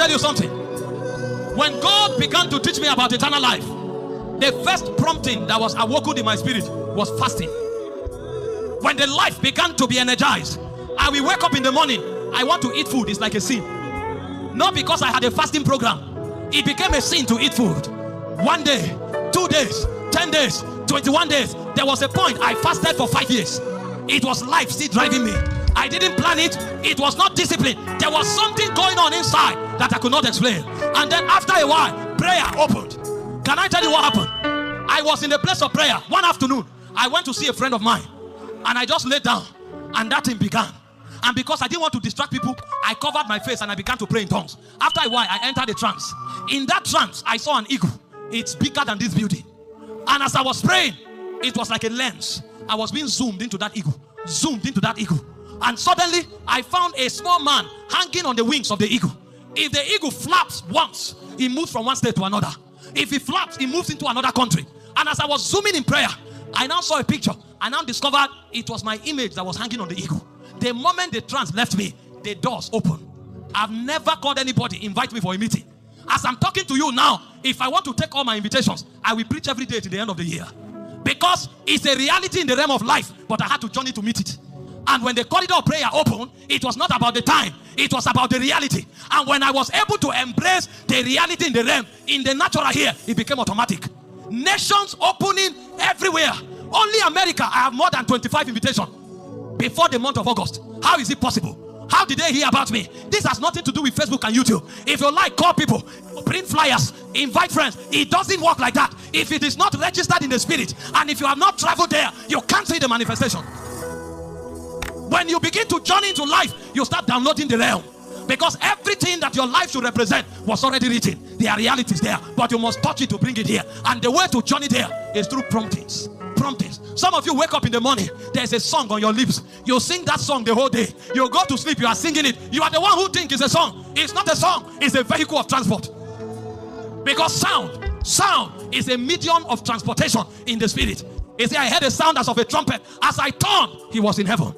tell you something? When God began to teach me about eternal life, the first prompting that was awoken in my spirit was fasting. When the life began to be energized, I will wake up in the morning, I want to eat food. It's like a sin. Not because I had a fasting program. It became a sin to eat food. 1 day, 2 days, 10 days, 21 days. There was a point I fasted for 5 years. It was life still driving me. I didn't plan it. It was not discipline. There was something going on inside that I could not explain. And then after a while, prayer opened. Can I tell you what happened? I was in the place of prayer one afternoon. I went to see a friend of mine, and I just laid down, and that thing began. And because I didn't want to distract people, I covered my face and I began to pray in tongues. After a while, I entered a trance. In that trance, I saw an eagle. It's bigger than this building. And as I was praying, it was like a lens. I was being zoomed into that eagle. Zoomed into that eagle. And suddenly, I found a small man hanging on the wings of the eagle. If the eagle flaps once, he moves from one state to another. If he flaps, he moves into another country. And as I was zooming in prayer, I now saw a picture. I now discovered it was my image that was hanging on the eagle. The moment the trance left me, the doors opened. I've never called anybody invite me for a meeting. As I'm talking to you now, if I want to take all my invitations, I will preach every day to the end of the year. Because it's a reality in the realm of life, but I had to journey to meet it. And when the corridor of prayer opened, it was not about the time, it was about the reality. And when I was able to embrace the reality in the realm, in the natural here, it became automatic. Nations opening everywhere. Only America, I have more than 25 invitations before the month of August. How is it possible? How did they hear about me? This has nothing to do with Facebook and YouTube. If you like, call people, print flyers, invite friends. It doesn't work like that. If it is not registered in the spirit, and if you have not traveled there, you can't see the manifestation. When you begin to journey into life, you start downloading the realm. Because everything that your life should represent was already written. There are realities there, but you must touch it to bring it here. And the way to journey there is through promptings. Promptings. Some of you wake up in the morning, there's a song on your lips. You sing that song the whole day. You go to sleep, you are singing it. You are the one who thinks it's a song. It's not a song, it's a vehicle of transport. Because sound is a medium of transportation in the spirit. You see, I heard a sound as of a trumpet. As I turned, he was in heaven.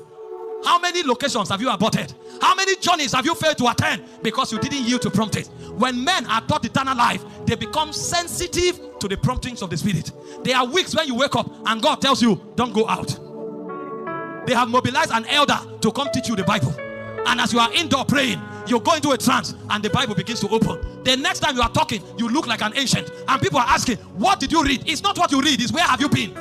How many locations have you aborted? How many journeys have you failed to attend because you didn't yield to promptings? When men are taught eternal life, they become sensitive to the promptings of the spirit. There are weeks when you wake up and God tells you, don't go out. They have mobilized an elder to come teach you the Bible. And as you are indoor praying, you go into a trance and the Bible begins to open. The next time you are talking, you look like an ancient. And people are asking, what did you read? It's not what you read, it's where have you been?